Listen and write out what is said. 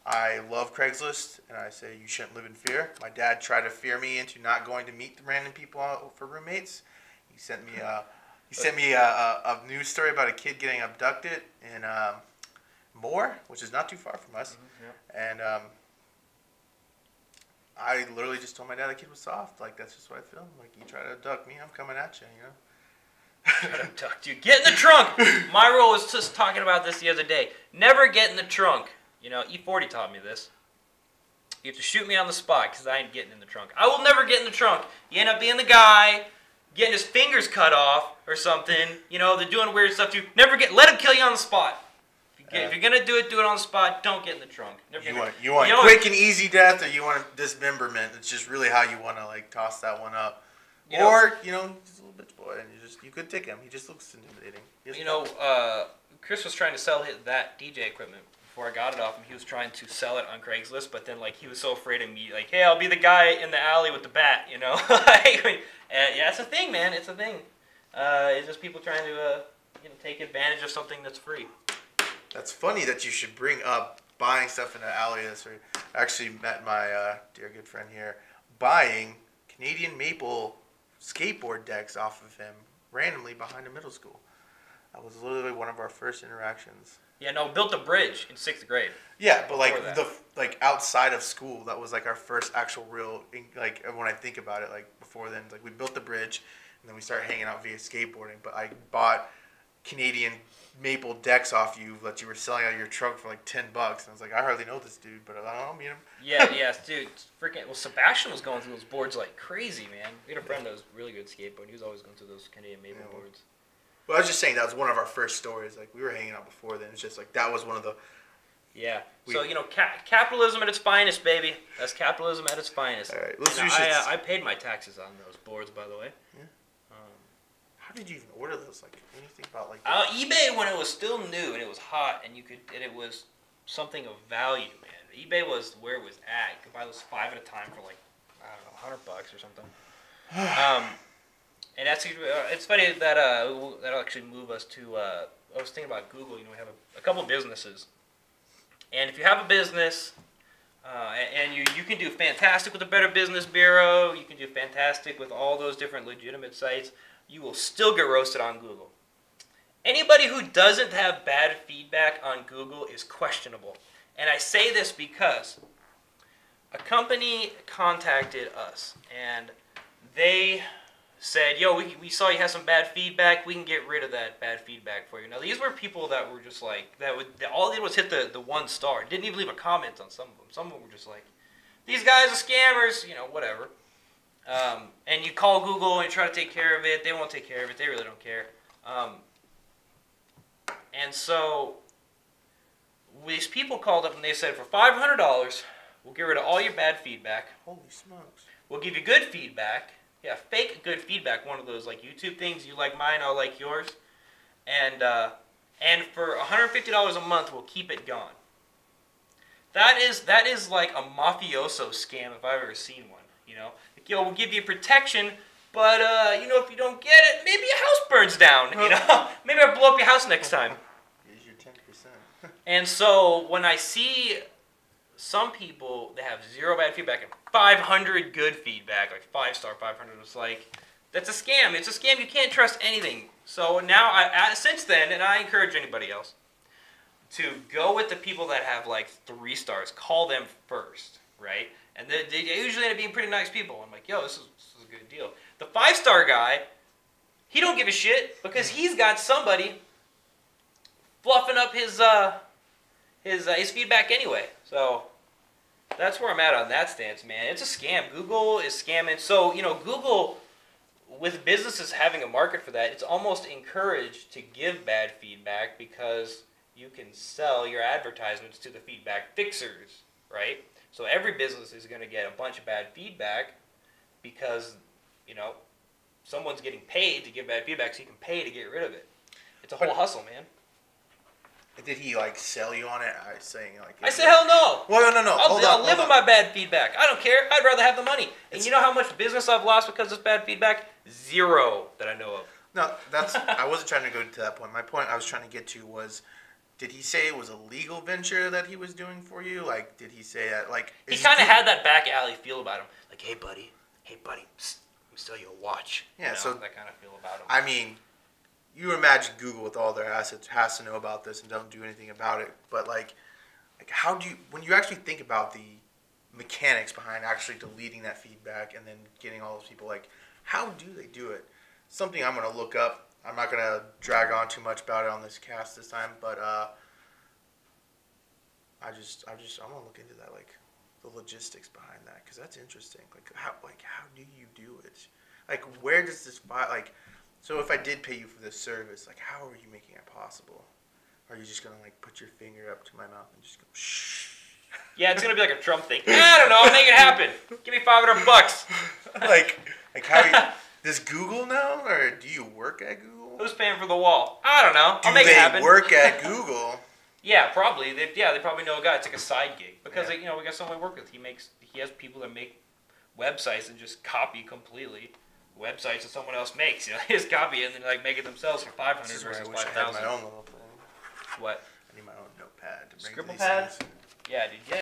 I love Craigslist, and I say you shouldn't live in fear. My dad tried to fear me into not going to meet the random people for roommates. He sent me a news story about a kid getting abducted in Moore, which is not too far from us. Yeah. And I literally just told my dad the kid was soft. Like, that's just what I feel. Like, you try to abduct me, I'm coming at you, you know? Try to abduct you. Get in the trunk! My rule was just talking about this the other day. Never get in the trunk. You know, E40 taught me this. You have to shoot me on the spot because I ain't getting in the trunk. I will never get in the trunk. You end up being the guy getting his fingers cut off or something. You know, they're doing weird stuff to you. Let him kill you on the spot. If you're going to do it on the spot. Don't get in the trunk. You want quick and easy death, or you want dismemberment? It's just really how you want to, like, toss that one up. You know, he's a little bitch boy, and you could take him. He just looks intimidating. You know, Chris was trying to sell that DJ equipment before I got it off him. He was trying to sell it on Craigslist, but then, like, he was so afraid of me. Like, hey, I'll be the guy in the alley with the bat, you know? Yeah, it's a thing, man. It's a thing. It's just people trying to, take advantage of something that's free. That's funny that you should bring up buying stuff in an alley. I actually met my dear good friend here buying Canadian maple skateboard decks off of him randomly behind a middle school. That was literally one of our first interactions. Yeah, no, built a bridge in 6th grade. Yeah, but like outside of school, that was like our first actual real, like, when I think about it, like before then, like we built the bridge and then we started hanging out via skateboarding. But I bought Canadian maple decks off you that you were selling out of your trunk for like $10, and I was like, I hardly know this dude, but I don't meet him. Yeah, dude, freaking. Well, Sebastian was going through those boards like crazy, man. We had a friend that was really good skateboarding. He was always going through those Canadian maple boards. Well, I was just saying that was one of our first stories. Like, we were hanging out before then. It's just like that was one of the. Yeah. So capitalism at its finest, baby. That's capitalism at its finest. All right, I paid my taxes on those boards, by the way. Yeah. How did you even order those? Like, when you think about like eBay, when it was still new and it was hot and it was something of value, man. eBay was where it was at. You could buy those 5 at a time for like, I don't know, $100 or something. And that's it's funny that that'll actually move us to. I was thinking about Google. You know, we have a couple businesses, and if you have a business, and you can do fantastic with the Better Business Bureau, you can do fantastic with all those different legitimate sites. You will still get roasted on Google. Anybody who doesn't have bad feedback on Google is questionable. And I say this because a company contacted us, and they said, yo, we saw you had some bad feedback. We can get rid of that bad feedback for you. Now, these were people that were just like, all they did was hit the 1 star. Didn't even leave a comment on some of them. Some of them were just like, these guys are scammers, whatever. And you call Google and try to take care of it. They won't take care of it. They really don't care. And so these people called up and they said, for $500, we'll get rid of all your bad feedback. Holy smokes. We'll give you good feedback. Yeah, fake good feedback. One of those like YouTube things. You like mine, I'll like yours. And for $150 a month, we'll keep it gone. That is like a mafioso scam if I've ever seen one. Like, yo, we'll give you protection, but if you don't get it, maybe your house burns down. Maybe I'll blow up your house next time. Here's your 10%. And so when I see some people that have 0 bad feedback and 500 good feedback, like 5-star 500, it's like, that's a scam. It's a scam. You can't trust anything. So now, since then, and I encourage anybody else to go with the people that have like 3 stars. Call them first, right? And they usually end up being pretty nice people. I'm like, yo, this is a good deal. The 5-star guy, he don't give a shit because he's got somebody fluffing up his feedback anyway. So that's where I'm at on that stance, man. It's a scam. Google is scamming. So, Google, with businesses having a market for that, it's almost encouraged to give bad feedback because you can sell your advertisements to the feedback fixers, right? So every business is going to get a bunch of bad feedback because, someone's getting paid to give bad feedback, so you can pay to get rid of it. It's a whole hustle, man. Did he sell you on it? I said hell no. Well, no. I'll live with my bad feedback. I don't care. I'd rather have the money. And you know how much business I've lost because of bad feedback? 0 that I know of. No, I wasn't trying to go to that point. My point I was trying to get to was, did he say it was a legal venture that he was doing for you? Like, did he say that? Like, he kind of had that back alley feel about him. Like, hey buddy, psst, let me sell you a watch. Yeah, you know, so that kind of feel about him. I mean, you imagine Google with all their assets has to know about this and don't do anything about it. But like how do you, when you actually think about the mechanics behind actually deleting that feedback and then getting all those people, like, how do they do it? Something I'm gonna look up. I'm not gonna drag on too much about it on this cast this time, but I want to look into that, like the logistics behind that, because that's interesting. Like how do you do it? Like, where does this file, like, so if I did pay you for this service, like, how are you making it possible? Are you just gonna like put your finger up to my mouth and just go shh? Yeah, it's gonna be like a Trump thing. I don't know. I'll make it happen. Give me $500. like how does Google know, or do you work at Google? Who's paying for the wall? I don't know. I'll Do make it happen. they work at Google? Yeah, probably. They probably know a guy. It's like a side gig because Yeah. you know, we got someone we work with. He has people that make websites and just copy completely websites that someone else makes. You know, they just copy it and then like make it themselves for $500 This is where versus I wish I had my $5,000. own little thing. What? I need my own notepad to bring Scribble these pad? things. Yeah, dude. Yeah.